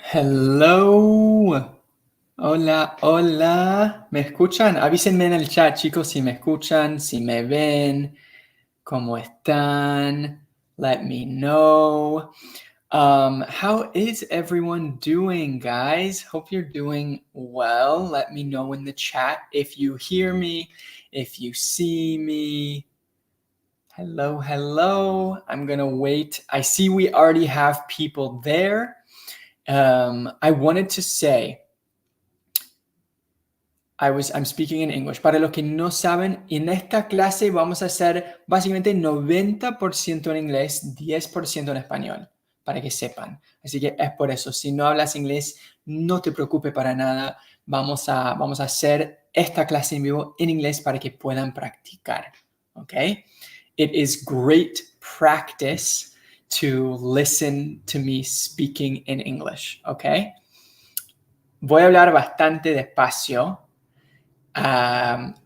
Hello. Hola, hola. ¿Me escuchan? Avísenme en el chat, chicos, si me escuchan, si me ven, cómo están. Let me know. How is everyone doing, guys? Hope you're doing well. Let me know in the chat if you hear me, if you see me. Hello, hello. I'm gonna wait. I see we already have people there. I wanted to say, I'm speaking in English. Para los que no saben, en esta clase vamos a hacer básicamente 90% en inglés, 10% en español, para que sepan. Así que es por eso. Si no hablas inglés, no te preocupes para nada. Vamos a hacer esta clase en vivo en inglés para que puedan practicar. ¿Ok? It is great practice to listen to me speaking in English. ¿Ok? Voy a hablar bastante despacio.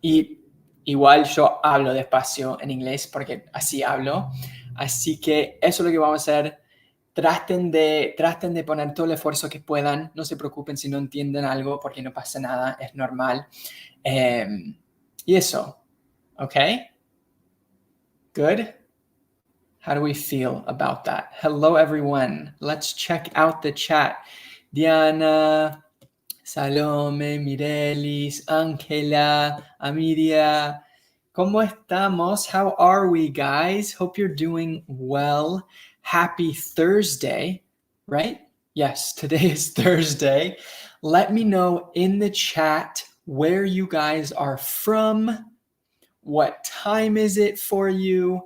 Y igual yo hablo despacio en inglés porque así hablo. Así que eso es lo que vamos a hacer. Traten de poner todo el esfuerzo que puedan. No se preocupen si no entienden algo porque no pasa nada. Es normal. Y eso. ¿Ok? Good? How do we feel about that? Hello, everyone. Let's check out the chat. Diana, Salome, Mirelis, Ángela, Amiria. ¿Cómo estamos? How are we, guys? Hope you're doing well. Happy Thursday, right? Yes, today is Thursday. Let me know in the chat where you guys are from. What time is it for you?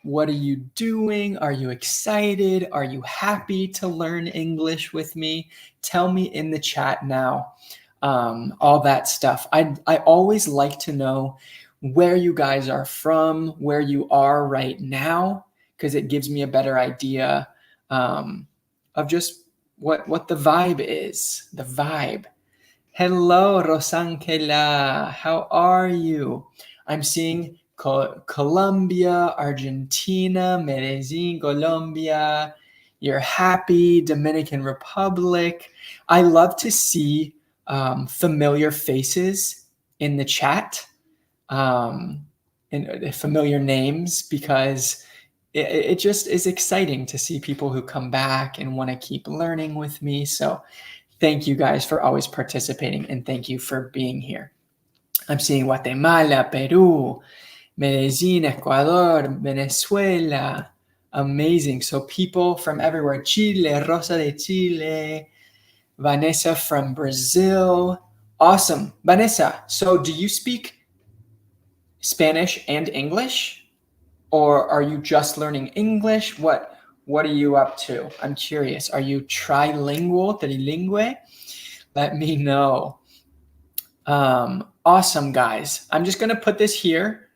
What are you doing? Are you excited? Are you happy to learn English with me? Tell me in the chat now. All that stuff. I always like to know where you guys are from, where you are right now, because it gives me a better idea of just what the vibe is. The vibe. Hello, Rosangela. How are you? I'm seeing Colombia, Argentina, Medellin, Colombia. You're happy, Dominican Republic. I love to see familiar faces in the chat and familiar names because it just is exciting to see people who come back and want to keep learning with me. So thank you guys for always participating and thank you for being here. I'm seeing Guatemala, Peru, Medellin, Ecuador, Venezuela. Amazing. So people from everywhere. Chile, Rosa de Chile, Vanessa from Brazil. Awesome. Vanessa, so do you speak Spanish and English? Or are you just learning English? What are you up to? I'm curious. Are you trilingual, trilingue? Let me know. Awesome, guys. I'm just going to put this here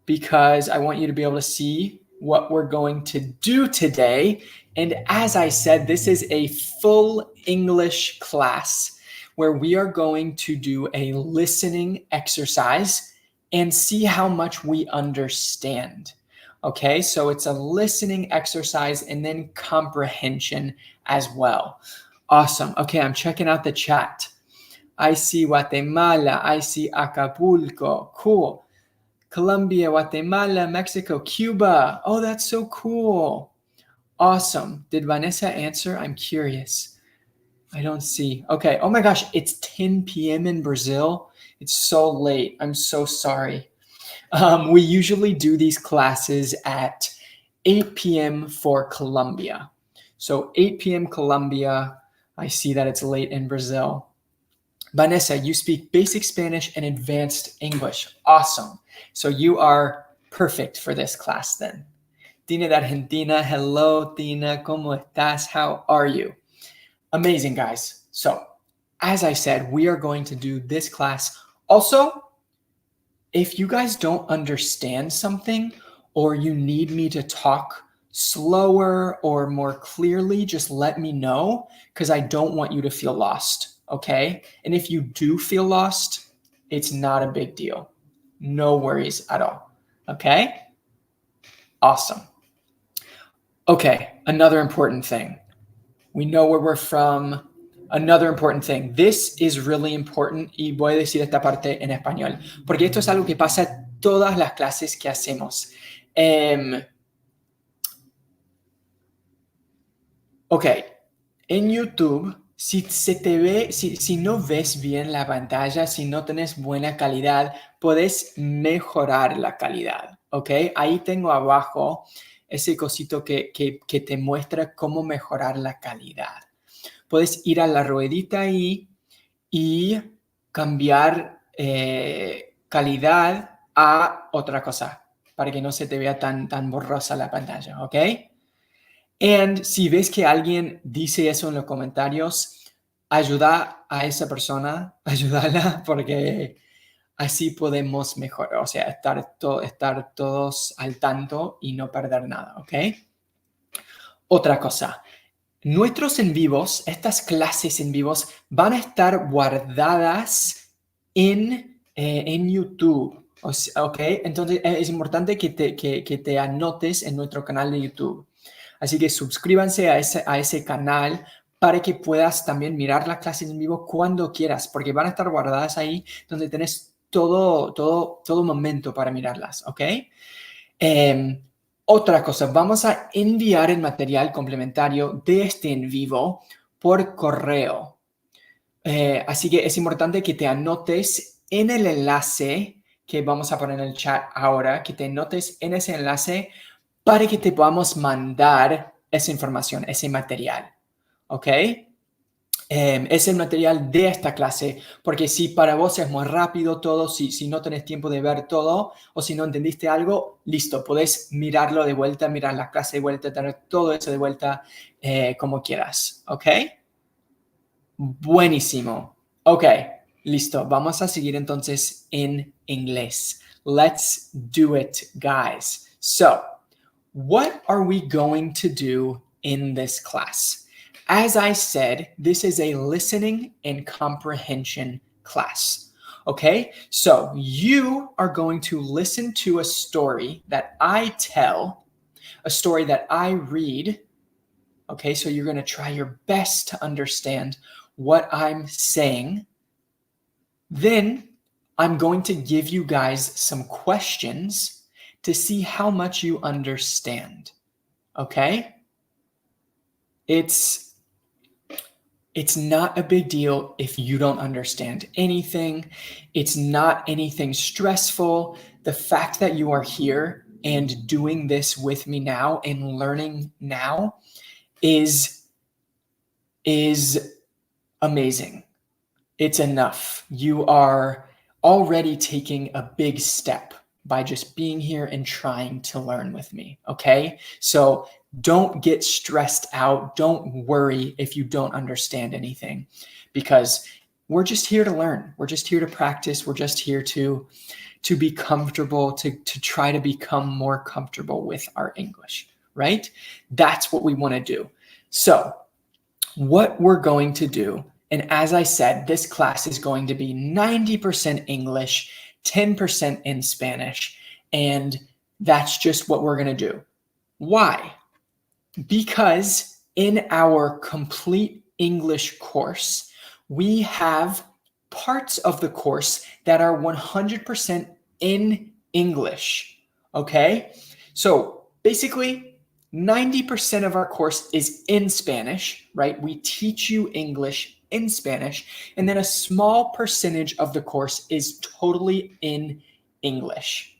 because I want you to be able to see what we're going to do today. And as I said, this is a full English class where we are going to do a listening exercise and see how much we understand. Okay, so it's a listening exercise and then comprehension as well. Awesome. Okay, I'm checking out the chat. I see Guatemala. I see Acapulco. Cool. Colombia, Guatemala, Mexico, Cuba. Oh, that's so cool. Awesome. Did Vanessa answer? I'm curious. I don't see. Okay. Oh my gosh, it's 10 p.m. in Brazil. It's so late. I'm so sorry. We usually do these classes at 8 p.m. for Colombia. So 8 p.m. Colombia. I see that it's late in Brazil. Vanessa, you speak basic Spanish and advanced English. Awesome. So you are perfect for this class then. Tina de Argentina. Hello, Tina. ¿Cómo estás? How are you? Amazing, guys. So as I said, we are going to do this class. Also, if you guys don't understand something or you need me to talk slower or more clearly, just let me know because I don't want you to feel lost. Okay? And if you do feel lost, it's not a big deal. No worries at all. Okay? Awesome. Okay, another important thing. We know where we're from. Another important thing. This is really important, y voy a decir esta parte en español, porque esto es algo que pasa en todas las clases que hacemos. Ok, en YouTube, si no ves bien la pantalla, si no tenés buena calidad, puedes mejorar la calidad, ¿ok? Ahí tengo abajo ese cosito que te muestra cómo mejorar la calidad. Puedes ir a la ruedita ahí y cambiar calidad a otra cosa para que no se te vea tan borrosa la pantalla, ¿ok? Y si ves que alguien dice eso en los comentarios, ayuda a esa persona, ayúdala, porque así podemos mejorar, o sea, estar todos al tanto y no perder nada, ¿ok? Otra cosa, nuestros en vivos, estas clases en vivos, van a estar guardadas en YouTube, ¿ok? Entonces es importante que te anotes en nuestro canal de YouTube. Así que suscríbanse a ese canal para que puedas también mirar las clases en vivo cuando quieras, porque van a estar guardadas ahí donde tenés todo momento para mirarlas, ¿ok? Otra cosa, vamos a enviar el material complementario de este en vivo por correo. Así que es importante que te anotes en el enlace que vamos a poner en el chat ahora, que te anotes en ese enlace para que te podamos mandar esa información, ese material, ¿ok? Es el material de esta clase, porque si para vos es muy rápido todo, si no tenés tiempo de ver todo, o si no entendiste algo, listo, podés mirarlo de vuelta, mirar la clase de vuelta, tener todo eso de vuelta como quieras, ¿ok? Buenísimo. Ok, listo. Vamos a seguir entonces en inglés. Let's do it, guys. So, what are we going to do in this class? As I said, this is a listening and comprehension class. Okay, so you are going to listen to a story that I tell, a story that I read. Okay, so you're going to try your best to understand what I'm saying. Then I'm going to give you guys some questions to see how much you understand. Okay? It's not a big deal if you don't understand anything. It's not anything stressful. The fact that you are here and doing this with me now and learning now is amazing. It's enough. You are already taking a big step by just being here and trying to learn with me, okay? So don't get stressed out. Don't worry if you don't understand anything, because we're just here to learn. We're just here to practice. We're just here to be comfortable, to try to become more comfortable with our English, right? That's what we want to do. So what we're going to do, and as I said, this class is going to be 90% English, 10% in Spanish, and that's just what we're going to do. Why? Because in our complete English course, we have parts of the course that are 100% in English, okay? So basically, 90% of our course is in Spanish, right? We teach you English in Spanish, and then a small percentage of the course is totally in English.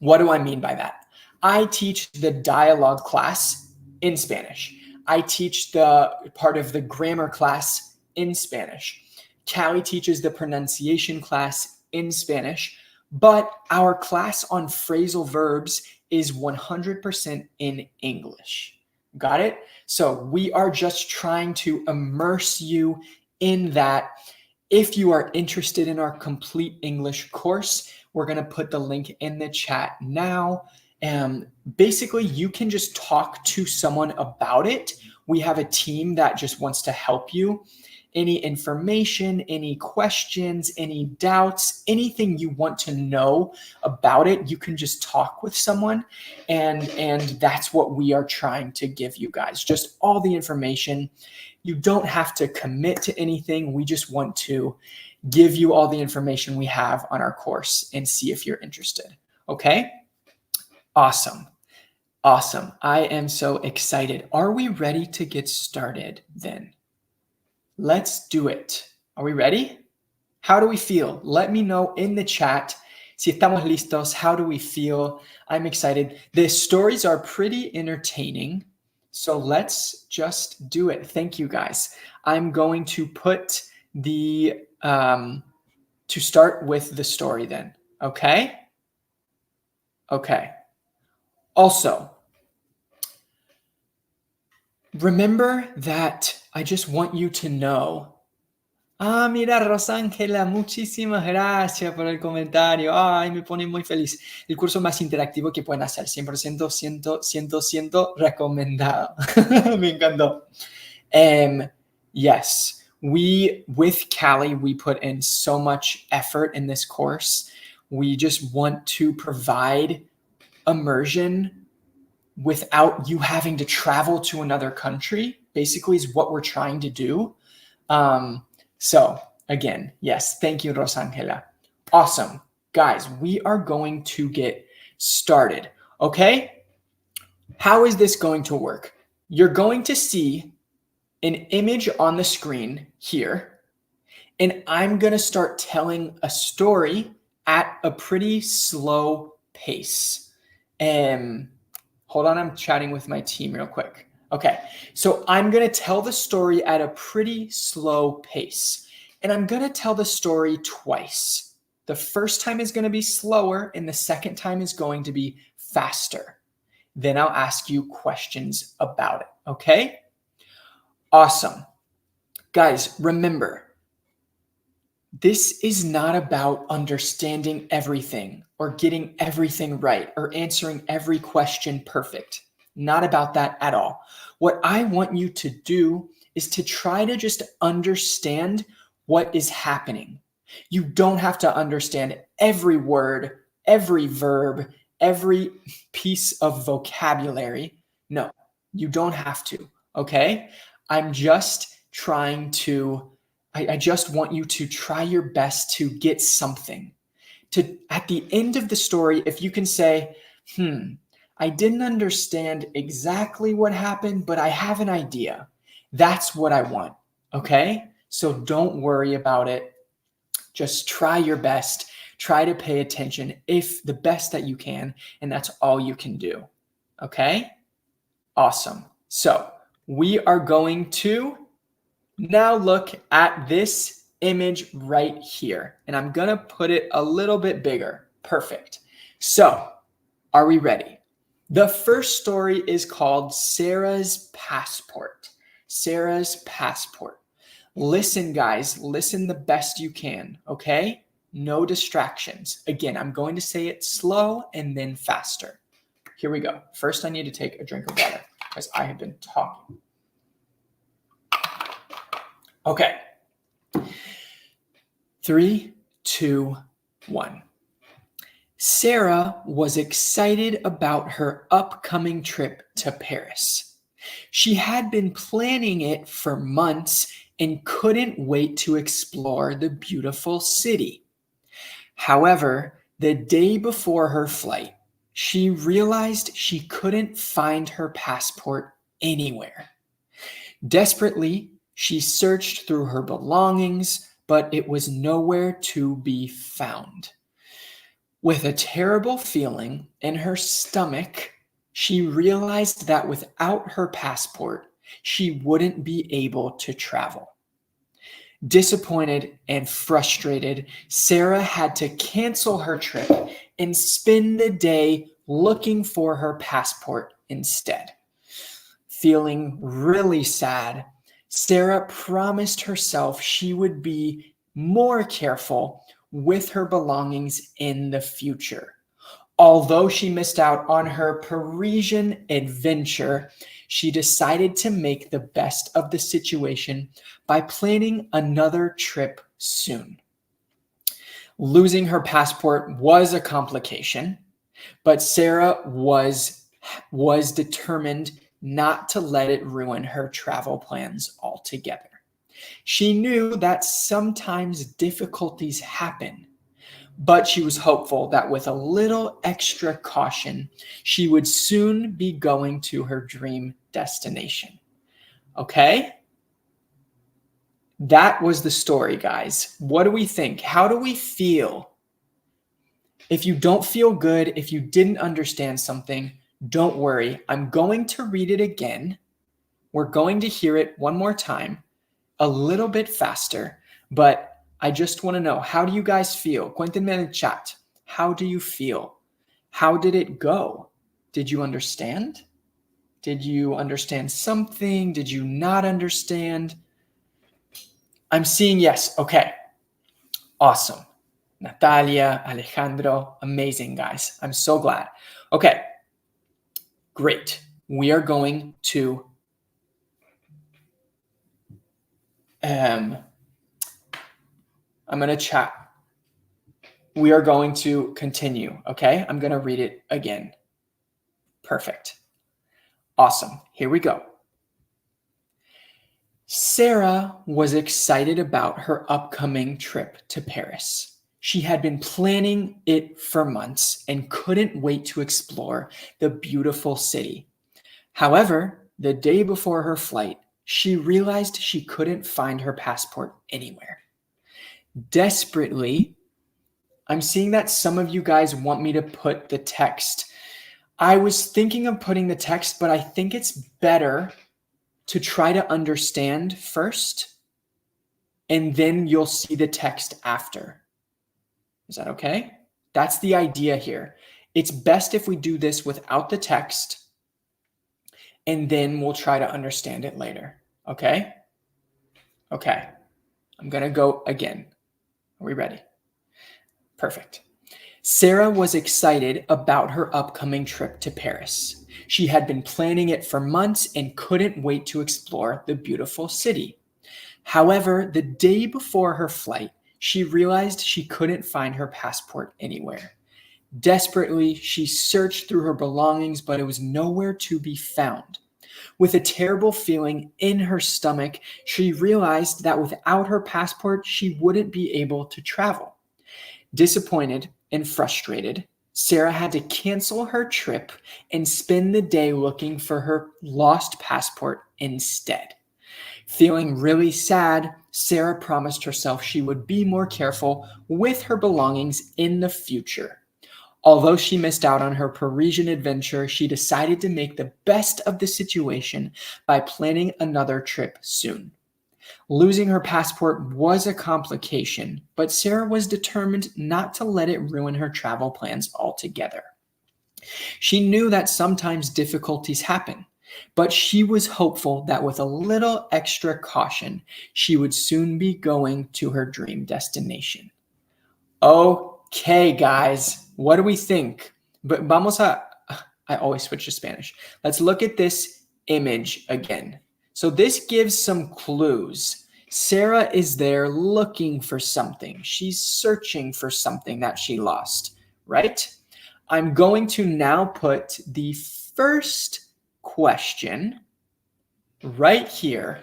What do I mean by that? I teach the dialogue class in Spanish. I teach the part of the grammar class in Spanish. Callie teaches the pronunciation class in Spanish, but our class on phrasal verbs is 100% in English. Got it? So we are just trying to immerse you in that. If you are interested in our complete English course, we're going to put the link in the chat now. Basically, you can just talk to someone about it. We have a team that just wants to help you. any information, any questions, any doubts, anything you want to know about it, you can just talk with someone. And that's what we are trying to give you guys, just all the information. You don't have to commit to anything. We just want to give you all the information we have on our course and see if you're interested. Okay? Awesome. Awesome. I am so excited. Are we ready to get started then? Let's do it. Are we ready? How do we feel? Let me know in the chat. Si estamos listos, how do we feel? I'm excited. The stories are pretty entertaining, so let's just do it. Thank you, guys. I'm going to put the, to start with the story then, okay? Okay. Also, remember that I just want you to know. Ah, mira, Rosángela, muchísimas gracias por el comentario. Ay, me pone muy feliz. El curso más interactivo que pueden hacer. 100%, 100% recomendado. Me encantó. Yes, with Callie, we put in so much effort in this course. We just want to provide immersion without you having to travel to another country, basically, is what we're trying to do. So again, yes, thank you, Rosangela. Awesome. Guys, we are going to get started, okay? How is this going to work? You're going to see an image on the screen here, and I'm going to start telling a story at a pretty slow pace. Hold on, I'm chatting with my team real quick. Okay, so I'm going to tell the story at a pretty slow pace, and I'm going to tell the story twice. The first time is going to be slower, and the second time is going to be faster. Then I'll ask you questions about it, okay? Awesome. Guys, remember, this is not about understanding everything or getting everything right or answering every question perfect. Not about that at all. What I want you to do is to try to just understand what is happening. You don't have to understand every word, every verb, every piece of vocabulary. No, you don't have to, okay? I'm just trying to, I just want you to try your best to get something. At the end of the story, if you can say, I didn't understand exactly what happened, but I have an idea. That's what I want, okay? So don't worry about it. Just try your best. Try to pay attention if the best that you can, and that's all you can do, okay? Awesome. So we are going to now look at this image right here, and I'm going to put it a little bit bigger. Perfect. So are we ready? The first story is called Sarah's Passport. Sarah's Passport. Listen, guys, listen the best you can, okay? No distractions. Again, I'm going to say it slow and then faster. Here we go. First, I need to take a drink of water because I have been talking. Okay. 3, 2, 1. Sarah was excited about her upcoming trip to Paris. She had been planning it for months and couldn't wait to explore the beautiful city. However, the day before her flight, she realized she couldn't find her passport anywhere. Desperately, she searched through her belongings, but it was nowhere to be found. With a terrible feeling in her stomach, she realized that without her passport, she wouldn't be able to travel. Disappointed and frustrated, Sarah had to cancel her trip and spend the day looking for her passport instead. Feeling really sad, Sarah promised herself she would be more careful with her belongings in the future. Although she missed out on her Parisian adventure, she decided to make the best of the situation by planning another trip soon. Losing her passport was a complication, but Sarah was determined not to let it ruin her travel plans altogether. She knew that sometimes difficulties happen, but she was hopeful that with a little extra caution, she would soon be going to her dream destination. Okay? That was the story, guys. What do we think? How do we feel? If you don't feel good, if you didn't understand something, don't worry. I'm going to read it again. We're going to hear it one more time, a little bit faster, but I just want to know, how do you guys feel? Cuéntenme en el chat. How do you feel? How did it go? Did you understand? Did you understand something? Did you not understand? I'm seeing yes. Okay. Awesome. Natalia, Alejandro, amazing, guys. I'm so glad. Okay. Great. We are going to I'm going to chat. We are going to continue, okay? I'm going to read it again. Perfect. Awesome. Here we go. Sarah was excited about her upcoming trip to Paris. She had been planning it for months and couldn't wait to explore the beautiful city. However, the day before her flight, she realized she couldn't find her passport anywhere. Desperately, I'm seeing that some of you guys want me to put the text. I was thinking of putting the text, but I think it's better to try to understand first, and then you'll see the text after. Is that okay? That's the idea here. It's best if we do this without the text, and then we'll try to understand it later. Okay? Okay. I'm going to go again. Are we ready? Perfect. Sarah was excited about her upcoming trip to Paris. She had been planning it for months and couldn't wait to explore the beautiful city. However, the day before her flight, she realized she couldn't find her passport anywhere. Desperately, she searched through her belongings, but it was nowhere to be found. With a terrible feeling in her stomach, she realized that without her passport, she wouldn't be able to travel. Disappointed and frustrated, Sarah had to cancel her trip and spend the day looking for her lost passport instead. Feeling really sad, Sarah promised herself she would be more careful with her belongings in the future. Although she missed out on her Parisian adventure, she decided to make the best of the situation by planning another trip soon. Losing her passport was a complication, but Sarah was determined not to let it ruin her travel plans altogether. She knew that sometimes difficulties happen, but she was hopeful that with a little extra caution, she would soon be going to her dream destination. Okay, guys. What do we think? But I always switch to Spanish. Let's look at this image again. So this gives some clues. Sarah is there looking for something. She's searching for something that she lost, right? I'm going to now put the first question right here,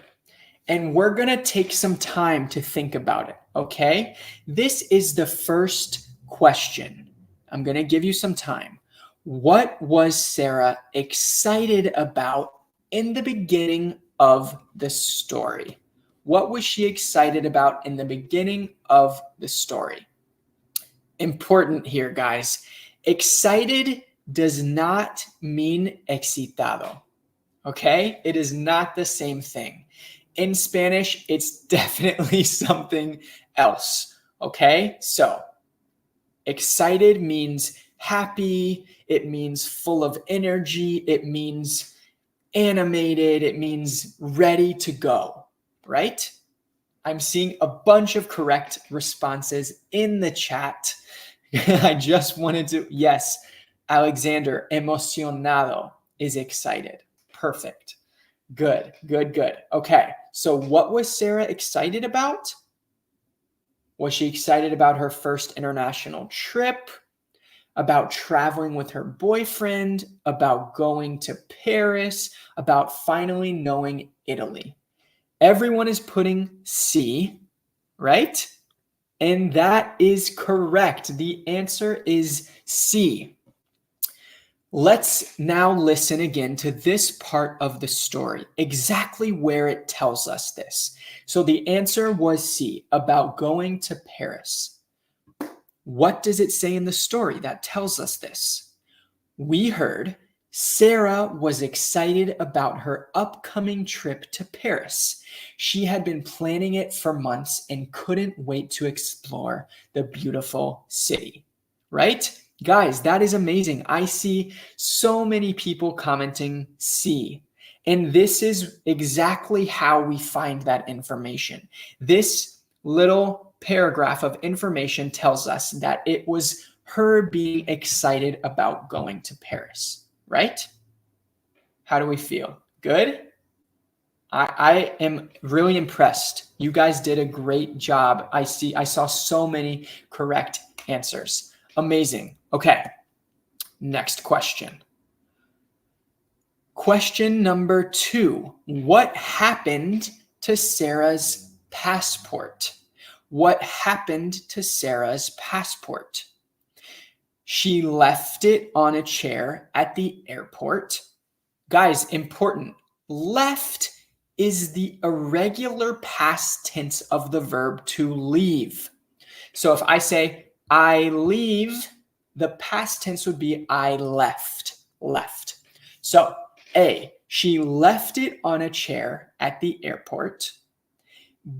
and we're going to take some time to think about it, okay? This is the first question. I'm going to give you some time. What was Sarah excited about in the beginning of the story? What was she excited about in the beginning of the story? Important here, guys. Excited does not mean excitado, okay? It is not the same thing. In Spanish, it's definitely something else, okay? So, excited means happy, it means full of energy, it means animated, it means ready to go, right? I'm seeing a bunch of correct responses in the chat. I just wanted to, yes, Alexander, emocionado is excited. Perfect. Good, good, good. Okay, so what was Sarah excited about? Was she excited about her first international trip? About traveling with her boyfriend? About going to Paris? About finally knowing Italy? Everyone is putting C, right? And that is correct. The answer is C. Let's now listen again to this part of the story, exactly where it tells us this. So the answer was C, about going to Paris. What does it say in the story that tells us this? We heard Sarah was excited about her upcoming trip to Paris. She had been planning it for months and couldn't wait to explore the beautiful city, right? Guys, that is amazing. I see so many people commenting C. And this is exactly how we find that information. This little paragraph of information tells us that it was her being excited about going to Paris, right? How do we feel? Good? I am really impressed. You guys did a great job. I saw so many correct answers. Amazing. Okay, next question. Question number 2. What happened to Sarah's passport? What happened to Sarah's passport? She left it on a chair at the airport. Guys, important. Left is the irregular past tense of the verb to leave. So if I say, I leave, the past tense would be I left, left. So A, she left it on a chair at the airport.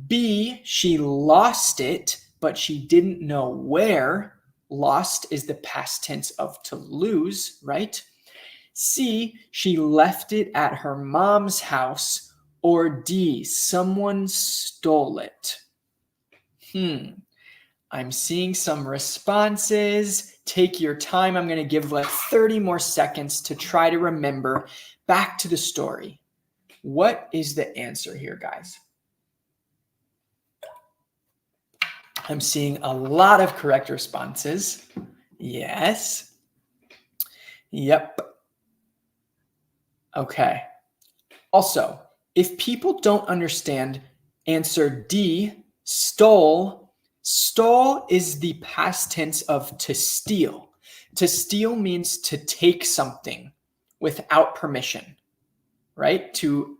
B, she lost it, but she didn't know where. Lost is the past tense of to lose, right? C, she left it at her mom's house. Or D, someone stole it. I'm seeing some responses. Take your time. I'm going to give like 30 more seconds to try to remember back to the story. What is the answer here, guys? I'm seeing a lot of correct responses. Yes. Yep. Okay. Also, if people don't understand answer D, stole, stole is the past tense of to steal. To steal means to take something without permission, right? To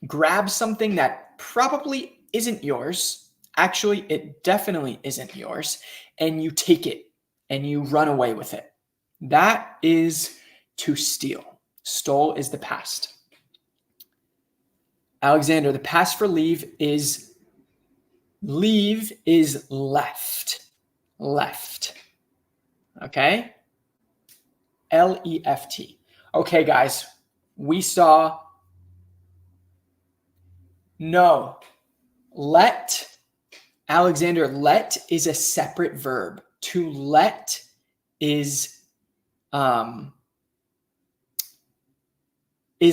grab something that probably isn't yours. Actually, it definitely isn't yours, and you take it and you run away with it. That is to steal. Stole is the past. Alexander, the past for leave is left. Left. Okay? L-E-F-T. Okay, guys, we saw no. Let. Alexander, let is a separate verb. To let is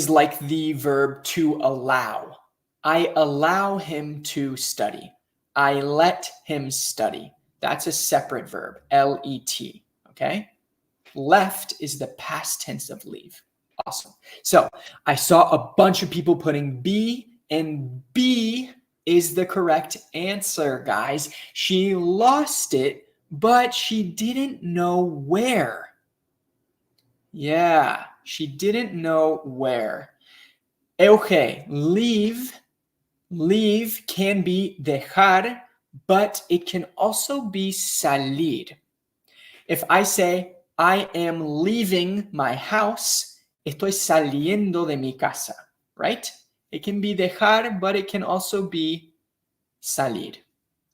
like the verb to allow. I allow him to study. I let him study. That's a separate verb, L-E-T, okay? Left is the past tense of leave. Awesome. So I saw a bunch of people putting B, and B is the correct answer, guys. She lost it, but she didn't know where. Yeah, she didn't know where. Okay, leave can be dejar, but it can also be salir. If I say, I am leaving my house, estoy saliendo de mi casa, right? It can be dejar, but it can also be salir,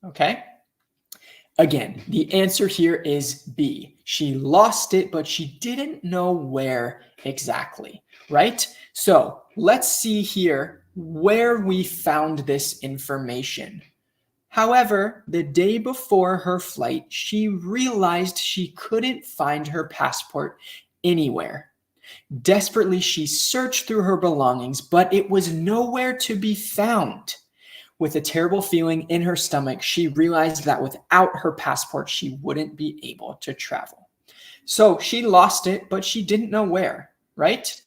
okay? Again, the answer here is B. She lost it, but she didn't know where exactly, right? So let's see here where we found this information. However, the day before her flight, she realized she couldn't find her passport anywhere. Desperately, she searched through her belongings, but it was nowhere to be found. With a terrible feeling in her stomach, she realized that without her passport, she wouldn't be able to travel. So she lost it, but she didn't know where, right?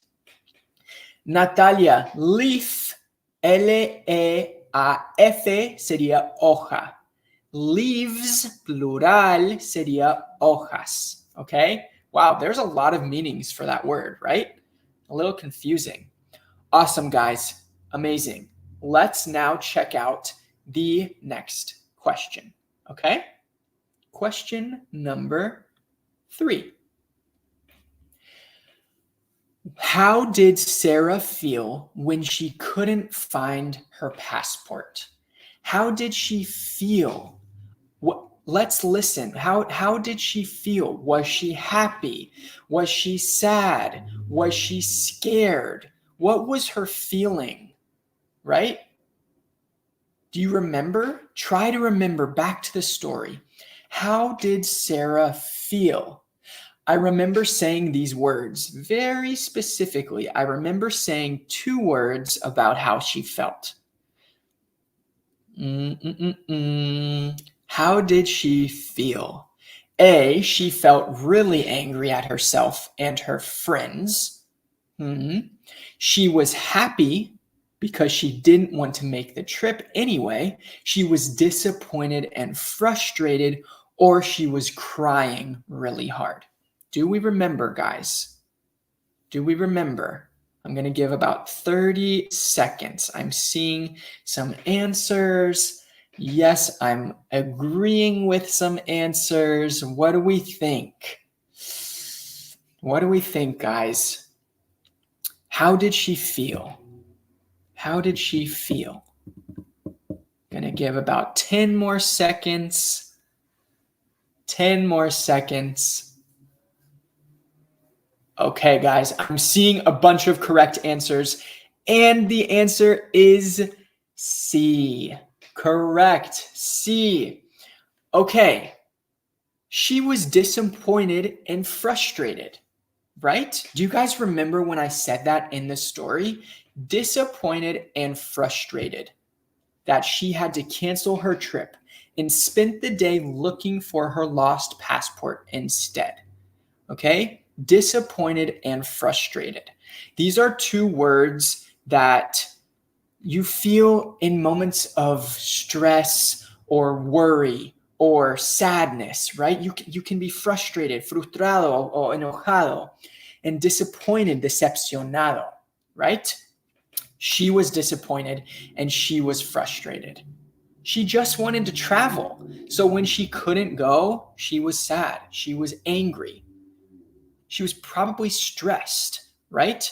Natalia, leaf, L-E-A-F sería hoja. Leaves, plural, sería hojas, okay? Wow, there's a lot of meanings for that word, right? A little confusing. Awesome, guys. Amazing. Let's now check out the next question, okay? Question number 3. How did Sarah feel when she couldn't find her passport? How did she feel? Let's listen. How did she feel? Was she happy? Was she sad? Was she scared? What was her feeling? Right? Do you remember? Try to remember back to the story. How did Sarah feel? I remember saying these words very specifically. I remember saying 2 words about how she felt. How did she feel? A, she felt really angry at herself and her friends. She was happy because she didn't want to make the trip anyway. She was disappointed and frustrated, or she was crying really hard. Do we remember, guys? Do we remember? I'm going to give about 30 seconds. I'm seeing some answers. Yes, I'm agreeing with some answers. What do we think? What do we think, guys? How did she feel? How did she feel? Gonna give about 10 more seconds. 10 more seconds. Okay, guys, I'm seeing a bunch of correct answers, and the answer is C. Correct, C. Okay, she was disappointed and frustrated, right? Do you guys remember when I said that in the story? Disappointed and frustrated that she had to cancel her trip and spent the day looking for her lost passport instead. Okay? Disappointed and frustrated. These are 2 words that you feel in moments of stress or worry or sadness, right? You can be frustrated, frustrado o enojado, and disappointed, decepcionado, right? She was disappointed and she was frustrated. She just wanted to travel. So when she couldn't go, she was sad. She was angry. She was probably stressed, right?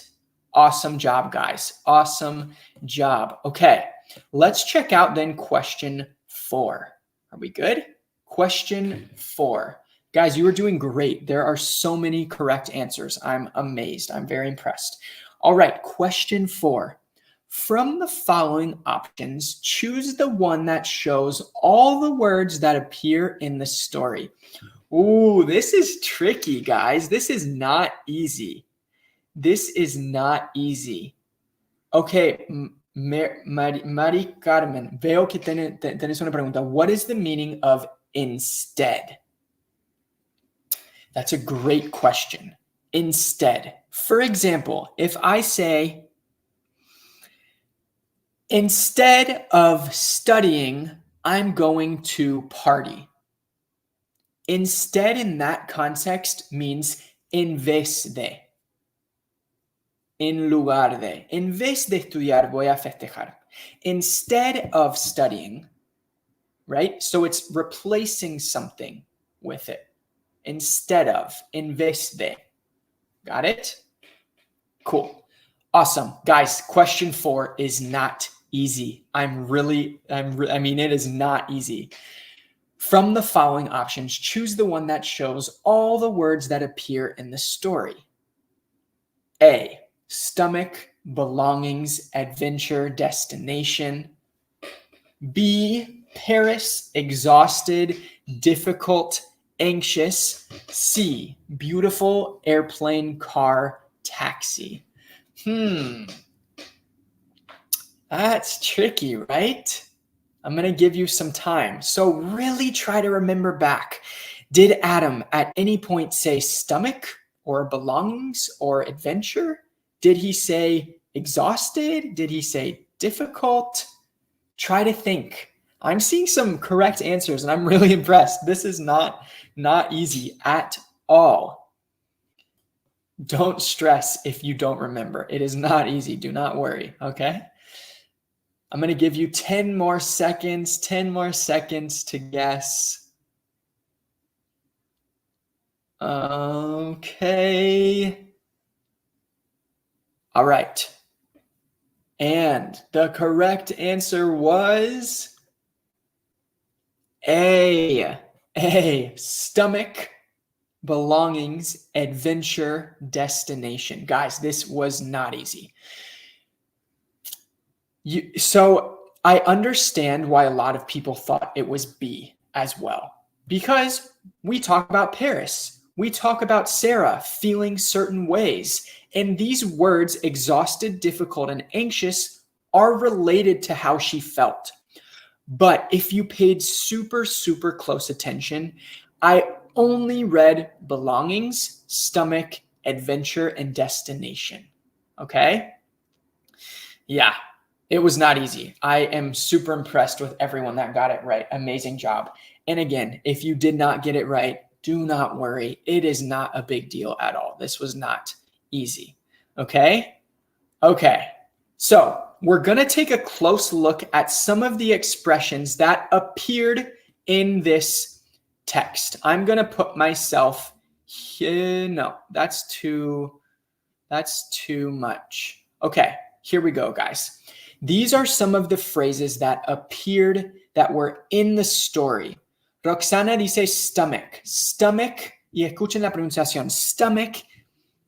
Awesome job, guys. Awesome job. Okay, let's check out then question 4. Are we good? Question 4. Guys, you are doing great. There are so many correct answers. I'm amazed. I'm very impressed. All right, question 4. From the following options, choose the one that shows all the words that appear in the story. Ooh, this is tricky, guys. This is not easy. This is not easy. Okay, Mari Carmen, veo que tenés una pregunta. What is the meaning of instead? That's a great question. Instead. For example, if I say, instead of studying, I'm going to party. Instead in that context means en vez de. En lugar de. En vez de estudiar, voy a festejar. Instead of studying, right? So it's replacing something with it. Instead of. En vez de. Got it? Cool. Awesome. Guys, question 4 is not easy. I mean, it is not easy. From the following options, choose the one that shows all the words that appear in the story. A, stomach, belongings, adventure, destination. B, Paris, exhausted, difficult, anxious. C, beautiful, airplane, car, taxi. That's tricky, right? I'm going to give you some time. So really try to remember back. Did Adam at any point say stomach or belongings or adventure? Did he say exhausted? Did he say difficult? Try to think. I'm seeing some correct answers and I'm really impressed. This is not easy at all. Don't stress if you don't remember. It is not easy. Do not worry, okay? I'm going to give you 10 more seconds to guess. Okay. All right. And the correct answer was A. Stomach, belongings, adventure, destination. Guys, this was not easy. So I understand why a lot of people thought it was B as well, because we talk about Paris. We talk about Sarah feeling certain ways, and these words, exhausted, difficult, and anxious, are related to how she felt. But if you paid super, super close attention, I only read belongings, stomach, adventure, and destination. Okay? Yeah. It was not easy. I am super impressed with everyone that got it right. Amazing job. And again, if you did not get it right, do not worry. It is not a big deal at all. This was not easy. Okay? Okay. So we're going to take a close look at some of the expressions that appeared in this text. I'm going to put myself here. No, that's too much. Okay, here we go, guys. These are some of the phrases that appeared that were in the story. Roxana dice stomach. Stomach, y escuchen la pronunciación. Stomach,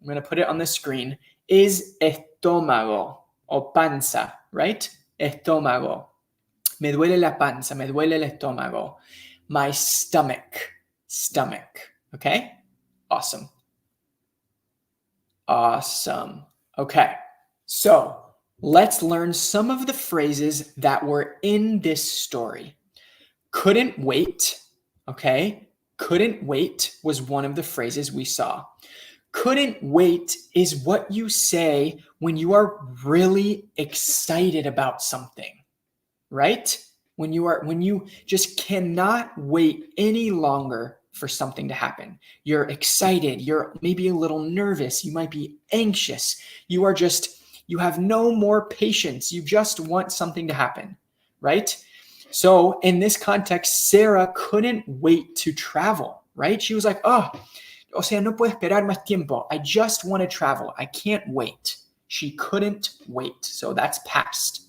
I'm going to put it on the screen, is estómago o panza, right? Estómago. Me duele la panza, me duele el estómago. My stomach. Okay? Awesome. Okay, so let's learn some of the phrases that were in this story. Couldn't wait, okay? Couldn't wait was one of the phrases we saw. Couldn't wait is what you say when you are really excited about something, right? When you just cannot wait any longer for something to happen. You're excited, you're maybe a little nervous, you might be anxious. You have no more patience. You just want something to happen, right? So in this context, Sarah couldn't wait to travel, right? She was like, no puedo esperar más tiempo. I just want to travel. I can't wait. She couldn't wait. So that's past.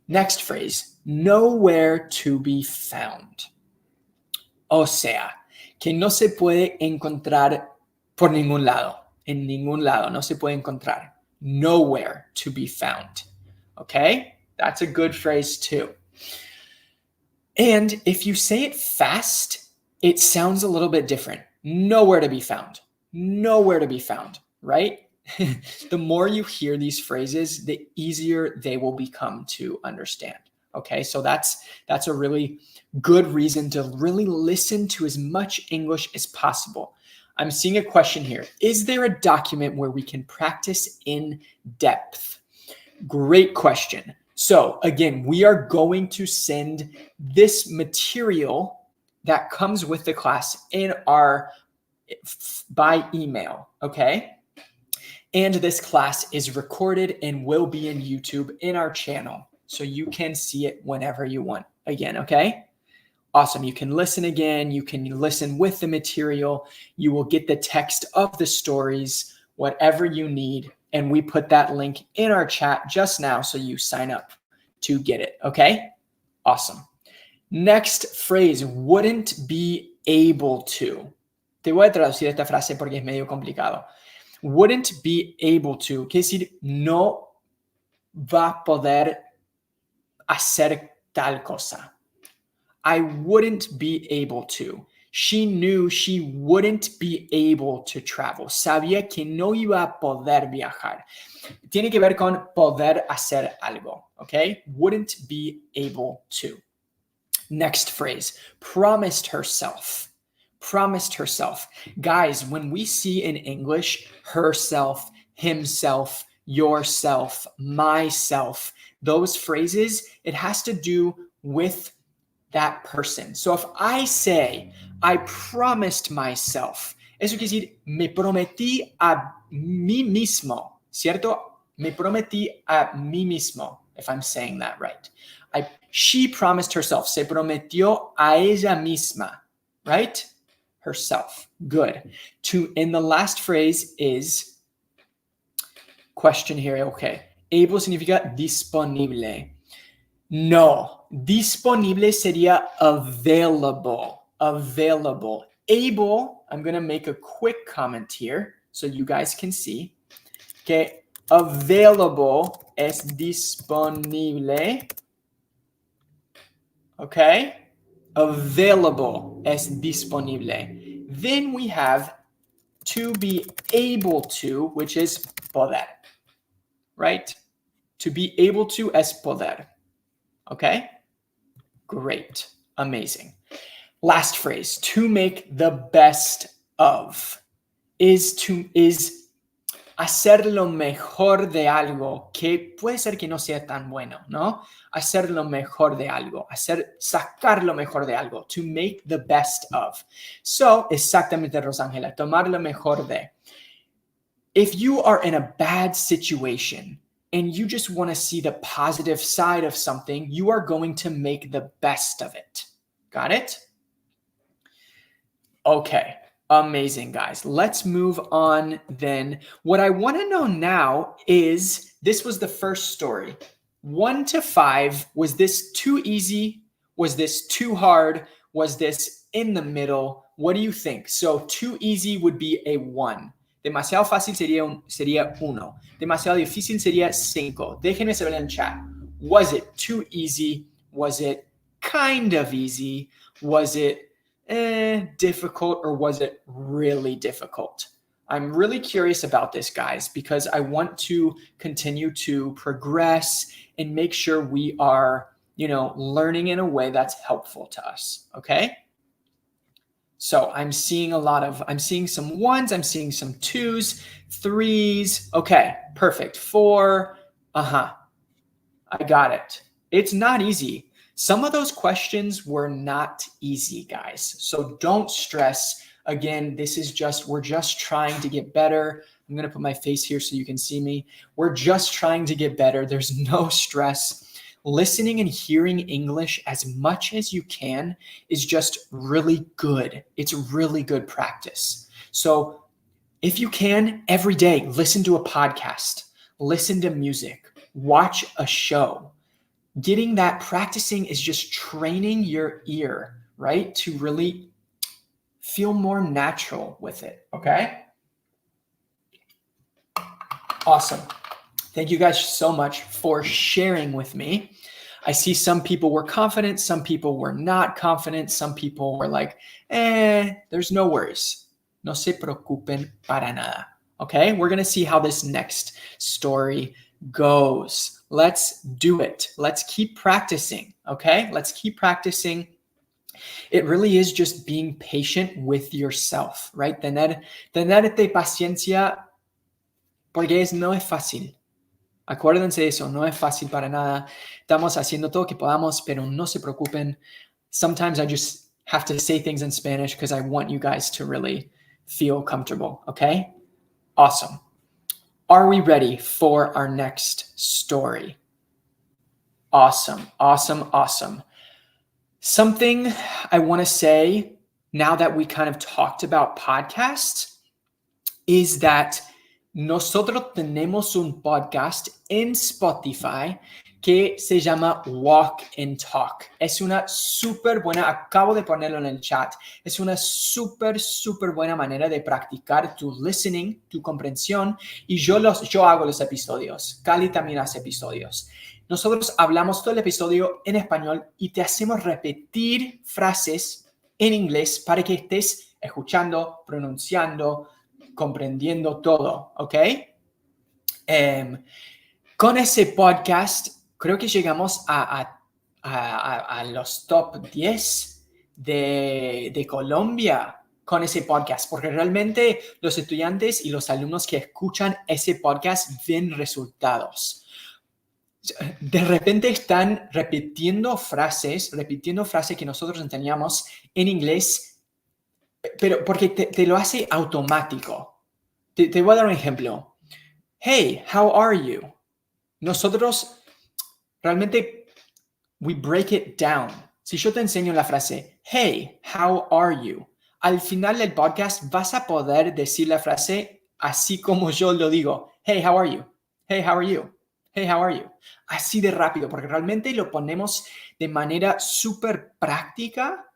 Next phrase, nowhere to be found. O sea, que no se puede encontrar por ningún lado. En ningún lado, no se puede encontrar. Nowhere to be found. Okay? That's a good phrase too. And if you say it fast, it sounds a little bit different. Nowhere to be found. Nowhere to be found, right? The more you hear these phrases, the easier they will become to understand. Okay, so that's a really good reason to really listen to as much English as possible. I'm seeing a question here. Is there a document where we can practice in depth? Great question. So again, we are going to send this material that comes with the class by email, okay? And this class is recorded and will be in YouTube in our channel. So you can see it whenever you want again, okay? Awesome. You can listen again. You can listen with the material. You will get the text of the stories, whatever you need. And we put that link in our chat just now so you sign up to get it, okay? Awesome. Next phrase, wouldn't be able to. Te voy a traducir esta frase porque es medio complicado. Wouldn't be able to, quiere decir no va a poder hacer tal cosa. I wouldn't be able to. She knew she wouldn't be able to travel. Sabía que no iba a poder viajar. Tiene que ver con poder hacer algo, okay? Wouldn't be able to. Next phrase, promised herself. Promised herself. Guys, when we see in English, herself, himself, yourself, myself, those phrases, it has to do with that person. So if I say, I promised myself, eso quiere decir, me prometí a mí mismo, ¿cierto? Me prometí a mí mismo, if I'm saying that right. She promised herself, se prometió a ella misma, right? Herself. Good. And the last phrase is, question here, okay. Able significa disponible. No, disponible sería available. Available. Able, I'm going to make a quick comment here so you guys can see. Okay, available es disponible. Okay, available es disponible. Then we have to be able to, which is poder, right? To be able to es poder. Okay, great, amazing. Last phrase, to make the best of, is hacer lo mejor de algo que puede ser que no sea tan bueno, ¿no? Hacer lo mejor de algo, sacar lo mejor de algo, to make the best of. So, exactamente, Rosangela, tomar lo mejor de. If you are in a bad situation and you just want to see the positive side of something, you are going to make the best of it. Got it? Okay. Amazing, guys. Let's move on then. What I want to know now is, this was the first story. 1 to 5, was this too easy? Was this too hard? Was this in the middle? What do you think? So too easy would be a 1. Demasiado fácil sería 1. Demasiado difícil sería 5. Déjenme saber en el chat. Was it too easy? Was it kind of easy? Was it difficult, or was it really difficult? I'm really curious about this, guys, because I want to continue to progress and make sure we are, learning in a way that's helpful to us. Okay. So I'm seeing some 1s, I'm seeing some 2s, 3s. Okay, perfect. 4. I got it. It's not easy. Some of those questions were not easy, guys. So don't stress. Again, we're just trying to get better. I'm going to put my face here so you can see me. We're just trying to get better. There's no stress. Listening and hearing English as much as you can is just really good. It's really good practice. So if you can, every day, listen to a podcast, listen to music, watch a show. Getting that practicing is just training your ear, right? To really feel more natural with it, okay? Awesome. Thank you guys so much for sharing with me. I see some people were confident, some people were not confident, some people were like, there's no worries. No se preocupen para nada, okay? We're gonna see how this next story goes. Let's do it. Let's keep practicing, okay? Let's keep practicing. It really is just being patient with yourself, right? Tenerte paciencia, porque no es fácil. Acuérdense de eso, no es fácil para nada. Estamos haciendo todo lo que podamos, pero no se preocupen. Sometimes I just have to say things in Spanish because I want you guys to really feel comfortable, okay? Awesome. Are we ready for our next story? Awesome, awesome, awesome. Something I want to say now that we kind of talked about podcasts is that nosotros tenemos un podcast en Spotify que se llama Walk and Talk. Es una súper buena, acabo de ponerlo en el chat, es una súper buena manera de practicar tu listening, tu comprensión, y yo hago los episodios. Cali también hace episodios. Nosotros hablamos todo el episodio en español y te hacemos repetir frases en inglés para que estés escuchando, pronunciando, comprendiendo todo, ¿ok? Con ese podcast, creo que llegamos a los top 10 de Colombia con ese podcast, porque realmente los estudiantes y los alumnos que escuchan ese podcast ven resultados. De repente están repitiendo frases que nosotros entendíamos en inglés, pero porque te lo hace automático. Te voy a dar un ejemplo. Hey, how are you? Nosotros realmente, we break it down. Si yo te enseño la frase, hey, how are you? Al final del podcast vas a poder decir la frase así como yo lo digo. Hey, how are you? Hey, how are you? Hey, how are you? Así de rápido, porque realmente lo ponemos de manera súper práctica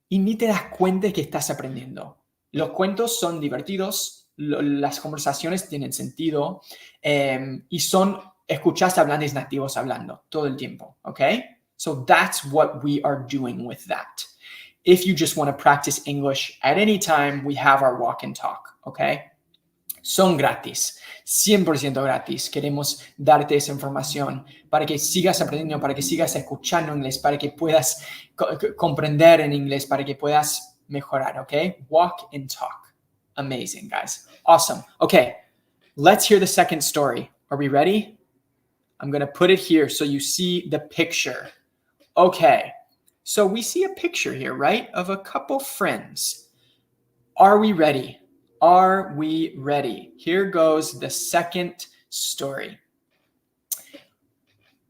y ni te das cuenta de que estás aprendiendo. Los cuentos son divertidos, las conversaciones tienen sentido y son escuchas hablantes nativos hablando todo el tiempo, ¿ok? So that's what we are doing with that. If you just want to practice English at any time, we have our walk and talk, ¿ok? Son gratis, 100% gratis. Queremos darte esa información para que sigas aprendiendo, para que sigas escuchando inglés, para que puedas comprender en inglés, para que puedas mejorar, ¿ok? Walk and talk. Amazing, guys. Awesome. Okay, let's hear the second story. Are we ready? I'm going to put it here so you see the picture. Okay, so we see a picture here, right, of a couple friends. Are we ready? Are we ready? Here goes the second story.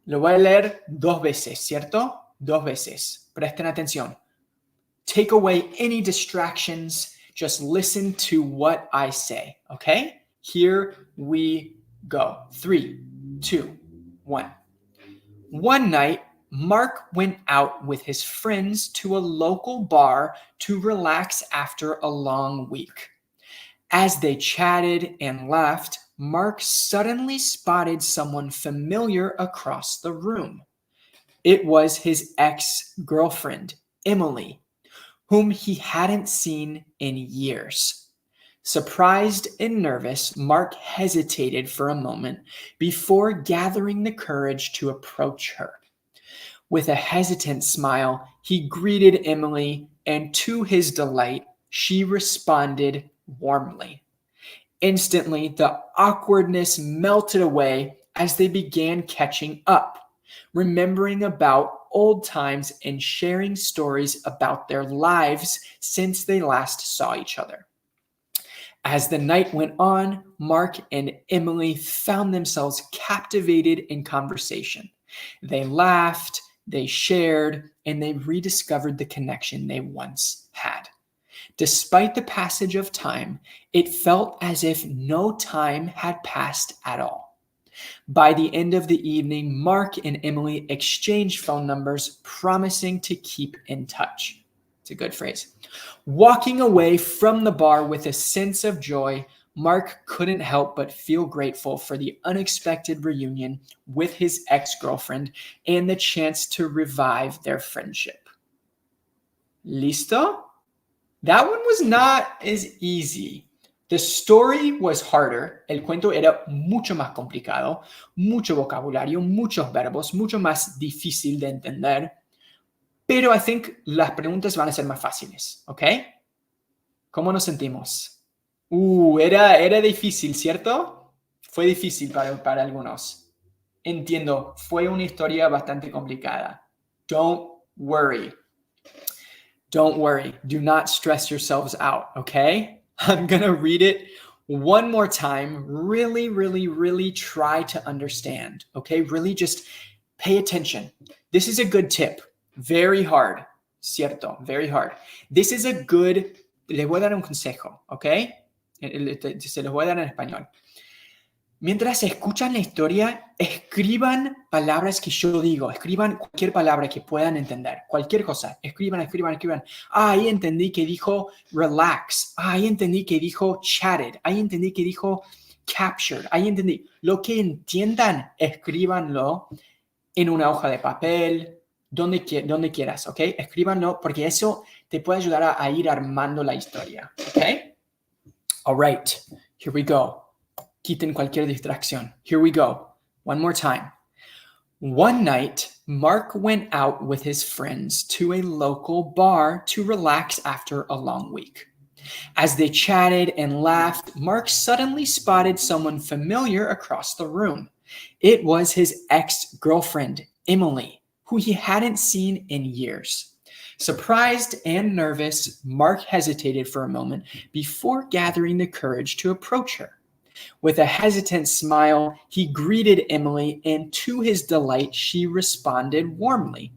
Lo voy a leer 2 veces, ¿cierto? 2 veces. Presten atención. Take away any distractions. Just listen to what I say, okay? Here we go. 3, 2, 1. One night, Mark went out with his friends to a local bar to relax after a long week. As they chatted and laughed, Mark suddenly spotted someone familiar across the room. It was his ex-girlfriend, Emily, whom he hadn't seen in years. Surprised and nervous, Mark hesitated for a moment before gathering the courage to approach her. With a hesitant smile, he greeted Emily, and to his delight, she responded warmly. Instantly, the awkwardness melted away as they began catching up, remembering about old times and sharing stories about their lives since they last saw each other. As the night went on, Mark and Emily found themselves captivated in conversation. They laughed, they shared, and they rediscovered the connection they once had. Despite the passage of time, it felt as if no time had passed at all. By the end of the evening, Mark and Emily exchanged phone numbers, promising to keep in touch. It's a good phrase. Walking away from the bar with a sense of joy, Mark couldn't help but feel grateful for the unexpected reunion with his ex-girlfriend and the chance to revive their friendship. ¿Listo? That one was not as easy. The story was harder. El cuento era mucho más complicado, mucho vocabulario, muchos verbos, mucho más difícil de entender. Pero I think las preguntas van a ser más fáciles, ¿ok? ¿Cómo nos sentimos? Era difícil, ¿cierto? Fue difícil para algunos. Entiendo, fue una historia bastante complicada. Don't worry. Don't worry. Do not stress yourselves out, okay? I'm going to read it one more time. Really, really, really try to understand, okay? Really just pay attention. This is a good tip. Very hard, cierto, very hard. This is a good, les voy a dar un consejo, okay? Se los voy a dar en español. Mientras escuchan la historia, escriban palabras que yo digo, escriban cualquier palabra que puedan entender, cualquier cosa, escriban. Ahí entendí que dijo relax, ahí entendí que dijo chatted, ahí entendí que dijo captured, ahí entendí. Lo que entiendan, escríbanlo en una hoja de papel, donde quieras, ¿ok? Escríbanlo porque eso te puede ayudar a ir armando la historia, ¿ok? All right, here we go. Quiten cualquier distracción. Here we go. One more time. One night, Mark went out with his friends to a local bar to relax after a long week. As they chatted and laughed, Mark suddenly spotted someone familiar across the room. It was his ex-girlfriend, Emily, who he hadn't seen in years. Surprised and nervous, Mark hesitated for a moment before gathering the courage to approach her. With a hesitant smile, he greeted Emily, and to his delight, she responded warmly.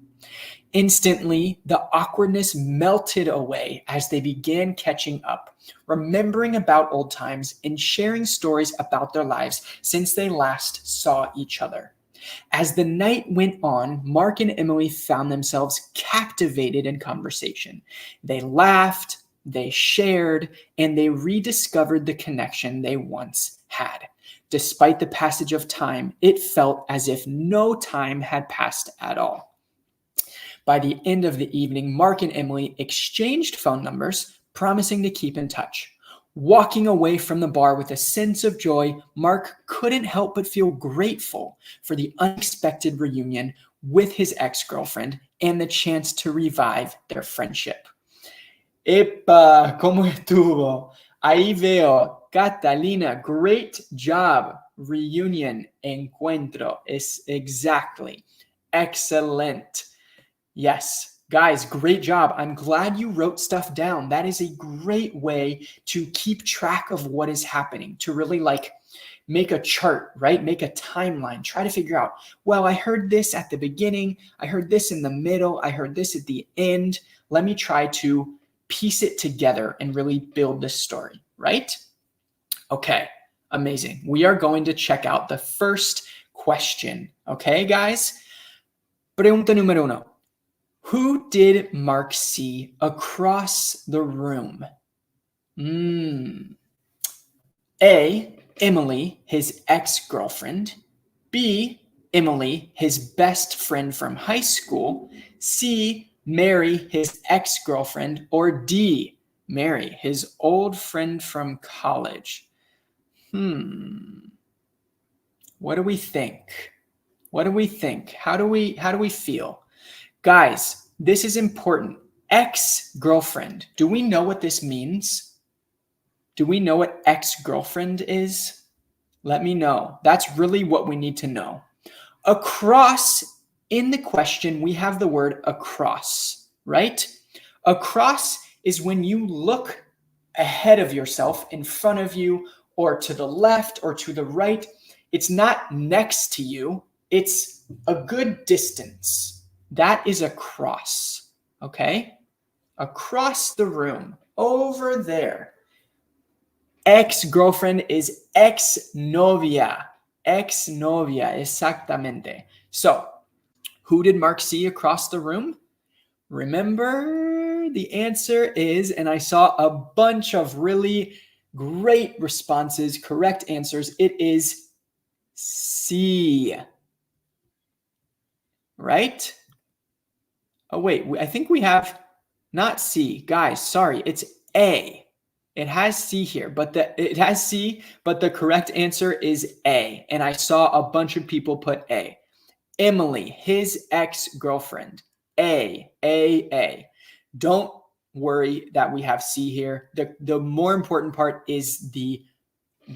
Instantly, the awkwardness melted away as they began catching up, remembering about old times and sharing stories about their lives since they last saw each other. As the night went on, Mark and Emily found themselves captivated in conversation. They laughed, they shared, and they rediscovered the connection they once had. Despite the passage of time, it felt as if no time had passed at all. By the end of the evening, Mark and Emily exchanged phone numbers, promising to keep in touch. Walking away from the bar with a sense of joy, Mark couldn't help but feel grateful for the unexpected reunion with his ex-girlfriend and the chance to revive their friendship. ¡Epa! ¿Cómo estuvo? Ahí veo. Catalina, great job. Reunion, encuentro. Es exactly. Excellent. Yes. Guys, great job. I'm glad you wrote stuff down. That is a great way to keep track of what is happening, to really make a chart, right? Make a timeline. Try to figure out, well, I heard this at the beginning. I heard this in the middle. I heard this at the end. Let me try to piece it together and really build this story, right? Okay, amazing. We are going to check out the first question. Okay, guys? Pregunta número uno. Who did Mark see across the room? A, Emily, his ex-girlfriend. B, Emily, his best friend from high school. C, Mary, his ex-girlfriend. Or D, Mary, his old friend from college. What do we think? What do we think? How do we feel? Guys, this is important. Ex-girlfriend. Do we know what this means? Do we know what ex-girlfriend is? Let me know. That's really what we need to know. Across, in the question, we have the word across, right? Across is when you look ahead of yourself, in front of you, or to the left or to the right. It's not next to you. It's a good distance. That is across, okay? Across the room, over there. Ex-girlfriend is ex-novia. Ex-novia, exactamente. So, who did Mark see across the room? Remember, the answer is, and I saw a bunch of really great responses, correct answers. It is C. Right? Oh, wait, I think we have not C. Guys, sorry, it's A. It has C here, but the correct answer is A. And I saw a bunch of people put A. Emily, his ex-girlfriend. A. Don't worry that we have C here. The more important part is the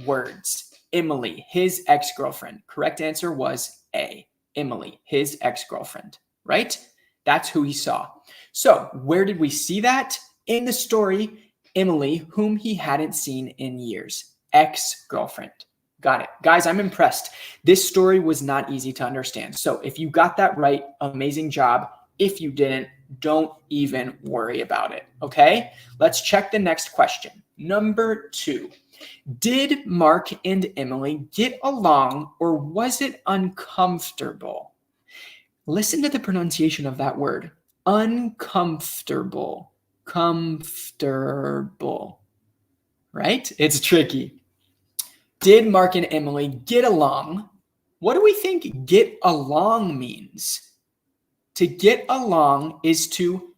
words. Emily, his ex-girlfriend. Correct answer was A. Emily, his ex-girlfriend, right? That's who he saw. So where did we see that? In the story, Emily, whom he hadn't seen in years. Ex-girlfriend. Got it. Guys, I'm impressed. This story was not easy to understand. So if you got that right, amazing job. If you didn't, don't even worry about it, okay? Let's check the next question. Number 2. Did Mark and Emily get along, or was it uncomfortable? Listen to the pronunciation of that word. Uncomfortable. Comfortable. Right? It's tricky. Did Mark and Emily get along? What do we think get along means? To get along is to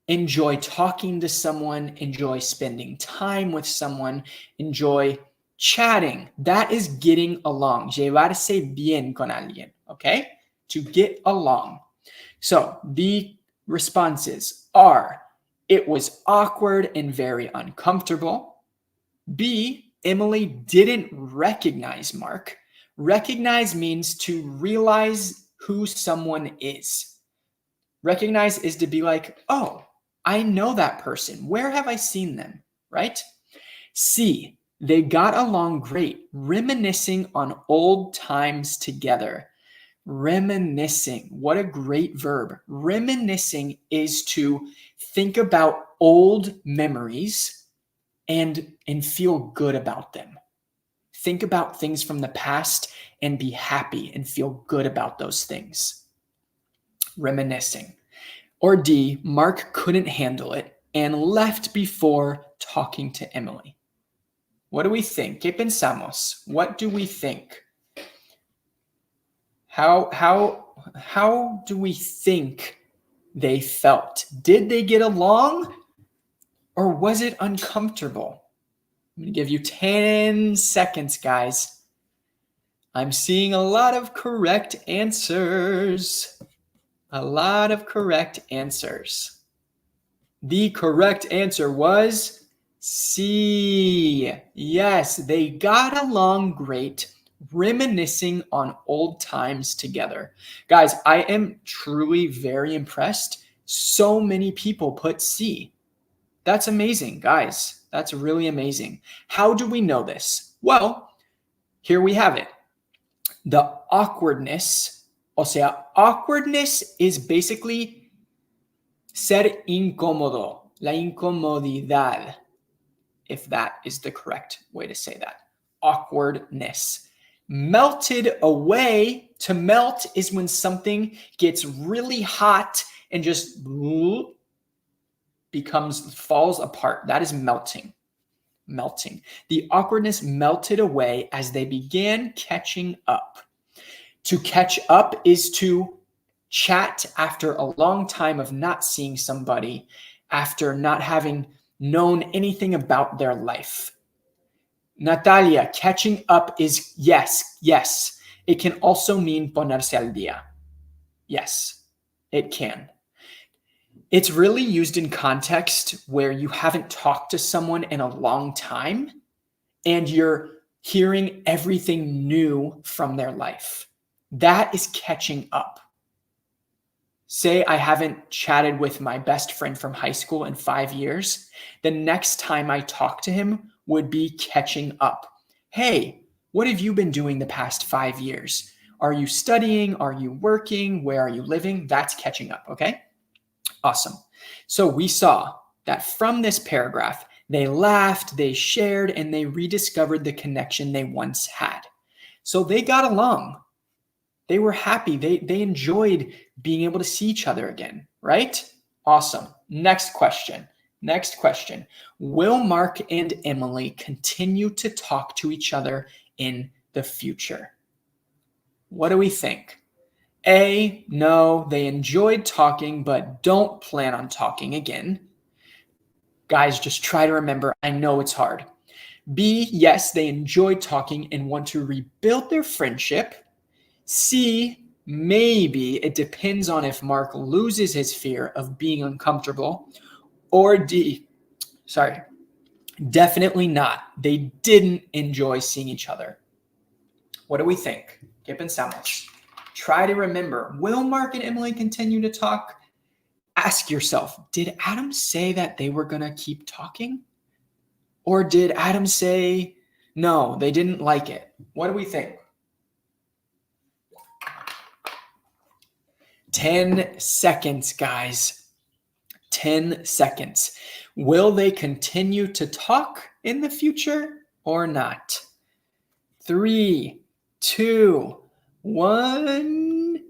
enjoy talking to someone, enjoy spending time with someone, enjoy chatting. That is getting along. Llevarse bien con alguien, okay? To get along. So the responses are, it was awkward and very uncomfortable. B, Emily didn't recognize Mark. Recognize means to realize who someone is. Recognize is to be like, oh, I know that person. Where have I seen them? Right? C, they got along great, reminiscing on old times together. Reminiscing. What a great verb. Reminiscing is to think about old memories and feel good about them. Think about things from the past and be happy and feel good about those things. Reminiscing. Or D, Mark couldn't handle it and left before talking to Emily. What do we think? ¿Qué pensamos? What do we think? How do we think they felt? Did they get along or was it uncomfortable? I'm going to give you 10 seconds, guys. I'm seeing a lot of correct answers. A lot of correct answers. The correct answer was C. Yes, they got along great, reminiscing on old times together. Guys, I am truly very impressed. So many people put C. That's amazing, guys. That's really amazing. How do we know this? Well, here we have it. The awkwardness, o sea, awkwardness is basically ser incómodo, la incomodidad, if that is the correct way to say that. Awkwardness. Melted away, to melt is when something gets really hot and just falls apart. That is melting. Melting. The awkwardness melted away as they began catching up. To catch up is to chat after a long time of not seeing somebody, after not having known anything about their life. Natalia, catching up is yes. It can also mean ponerse al día. Yes, it can. It's really used in context where you haven't talked to someone in a long time and you're hearing everything new from their life. That is catching up. Say I haven't chatted with my best friend from high school in 5 years. The next time I talk to him would be catching up. Hey, what have you been doing the past 5 years? Are you studying? Are you working? Where are you living? That's catching up, okay? Awesome. So we saw that from this paragraph, they laughed, they shared, and they rediscovered the connection they once had. So they got along. They were happy. They enjoyed being able to see each other again, right? Awesome. Next question. Will Mark and Emily continue to talk to each other in the future? What do we think? A, no, they enjoyed talking, but don't plan on talking again. Guys, just try to remember, I know it's hard. B, yes, they enjoyed talking and want to rebuild their friendship. C, maybe it depends on if Mark loses his fear of being uncomfortable. Or D, definitely not. They didn't enjoy seeing each other. What do we think? ¿Qué pensamos? Try to remember, will Mark and Emily continue to talk? Ask yourself, did Adam say that they were going to keep talking? Or did Adam say, no, they didn't like it? What do we think? 10 seconds, guys. 10 seconds. Will they continue to talk in the future or not? 3, 2, 1.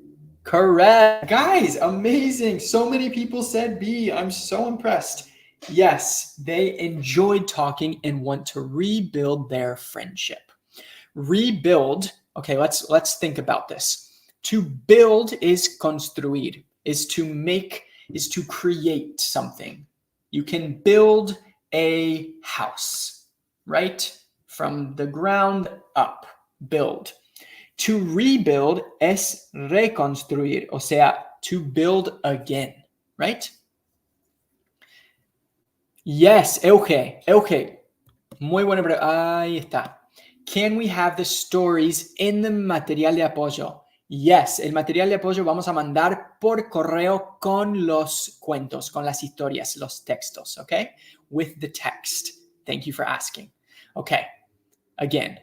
Correct. Guys, amazing. So many people said B. I'm so impressed. Yes, they enjoyed talking and want to rebuild their friendship. Rebuild. Okay, let's think about this. To build is construir, is to make, is to create something. You can build a house, right? From the ground up, build. To rebuild es reconstruir, o sea, to build again, right? Yes, Euge. Muy buena pregunta. Ahí está. Can we have the stories in the material de apoyo? Yes, el material de apoyo vamos a mandar por correo con los cuentos, con las historias, los textos, okay? With the text. Thank you for asking. Okay, again,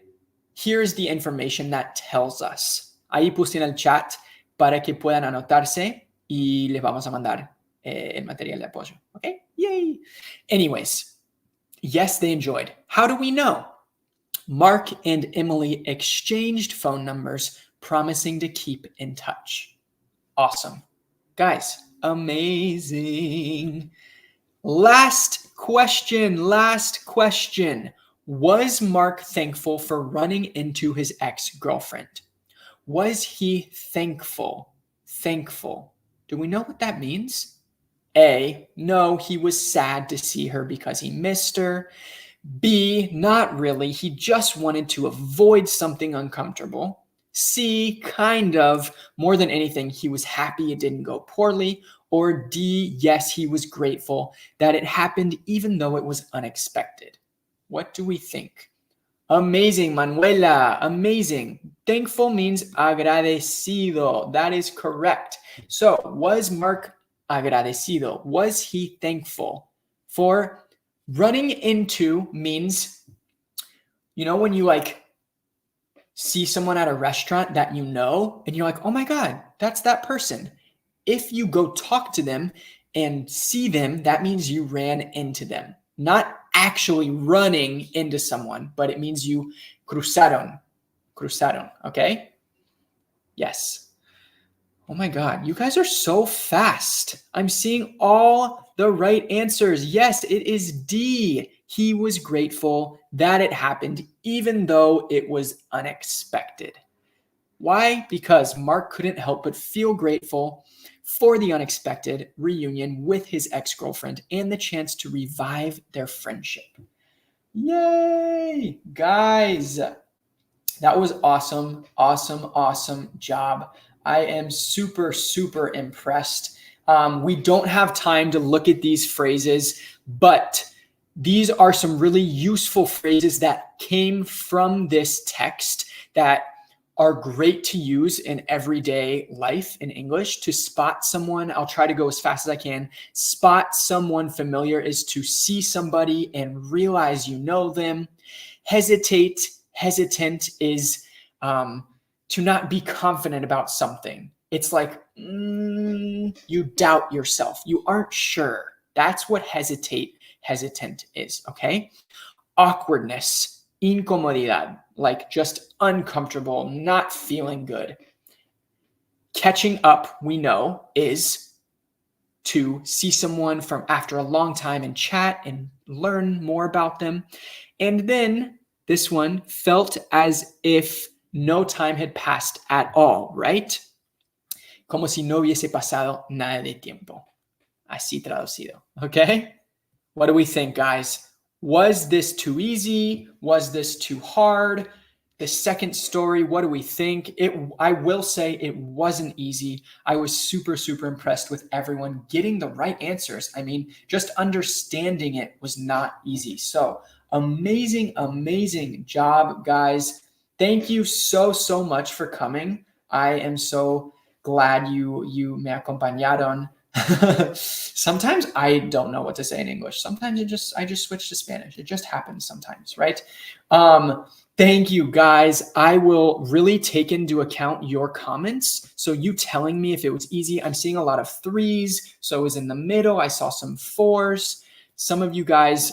here's the information that tells us. Ahí puse en el chat para que puedan anotarse y les vamos a mandar el material de apoyo, okay? Yay! Anyways, yes, they enjoyed. How do we know? Mark and Emily exchanged phone numbers, promising to keep in touch. Awesome. Guys, amazing. Last question. Was Mark thankful for running into his ex-girlfriend? Was he thankful? Thankful. Do we know what that means? A, no, he was sad to see her because he missed her. B, not really. He just wanted to avoid something uncomfortable. C, kind of. More than anything, he was happy it didn't go poorly. Or D, yes, he was grateful that it happened even though it was unexpected. What do we think? Amazing, Manuela. Amazing. Thankful means agradecido. That is correct. So, was Mark agradecido? Was he thankful? For running into means, you know, when you like see someone at a restaurant that you know, and you're like, oh my God, that's that person. If you go talk to them and see them, that means you ran into them. Not actually running into someone, but it means you cruzaron, okay? Yes. Oh my God, you guys are so fast. I'm seeing all the right answers. Yes, it is D. He was grateful that it happened, even though it was unexpected. Why? Because Mark couldn't help but feel grateful for the unexpected reunion with his ex-girlfriend and the chance to revive their friendship. Yay! Guys, that was awesome. Awesome job. I am super impressed. We don't have time to look at these phrases, but these are some really useful phrases that came from this text that are great to use in everyday life in English. To spot someone, I'll try to go as fast as I can. Spot someone familiar is to see somebody and realize you know them. Hesitant is to not be confident about something. It's like you doubt yourself. You aren't sure. That's what hesitant is, okay? Awkwardness, incomodidad, like just uncomfortable, not feeling good. Catching up, we know, is to see someone from after a long time and chat and learn more about them. And then this one, felt as if no time had passed at all, right? Como si no hubiese pasado nada de tiempo. Así traducido, okay? What do we think, guys? Was this too easy? Was this too hard? The second story, what do we think? I will say it wasn't easy. I was super impressed with everyone getting the right answers. I mean, just understanding it was not easy. So amazing job, guys. Thank you so much for coming. I am so glad you me acompañaron. Sometimes I don't know what to say in English. Sometimes I just switch to Spanish. It just happens sometimes, right? Thank you, guys. I will really take into account your comments. So you telling me if it was easy. I'm seeing a lot of 3s. So it was in the middle. I saw some 4s. Some of you guys,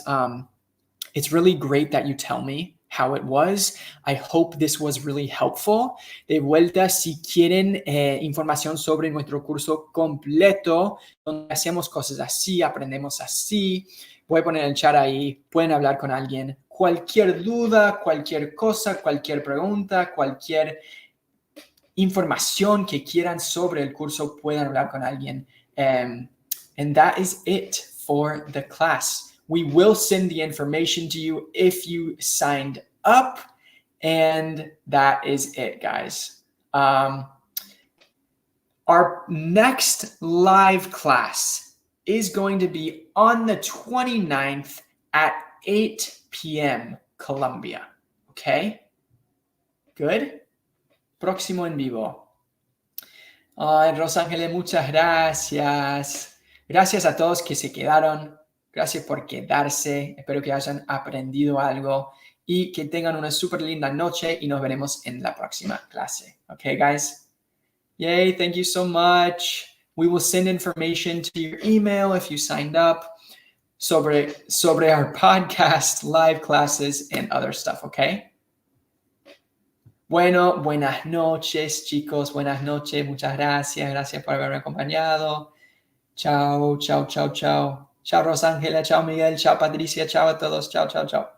it's really great that you tell me how it was. I hope this was really helpful. De vuelta, si quieren información sobre nuestro curso completo, donde hacemos cosas así, aprendemos así, voy a poner el chat ahí, pueden hablar con alguien. Cualquier duda, cualquier cosa, cualquier pregunta, cualquier información que quieran sobre el curso, puedan hablar con alguien. And that is it for the class. We will send the information to you if you signed up. And that is it, guys. Our next live class is going to be on the 29th at 8 p.m. Colombia. Okay? Good? Próximo en vivo. Ay, Rosángeles, muchas gracias. Gracias a todos que se quedaron. Gracias por quedarse. Espero que hayan aprendido algo y que tengan una súper linda noche y nos veremos en la próxima clase. Okay, guys? Yay, thank you so much. We will send information to your email if you signed up sobre our podcast, live classes, and other stuff, okay? Bueno, buenas noches, chicos. Buenas noches. Muchas gracias. Gracias por haberme acompañado. Chao, chao, chao, chao. Chao, Rosángela. Chao, Miguel. Chao, Patricia. Chao a todos. Chao, chao, chao.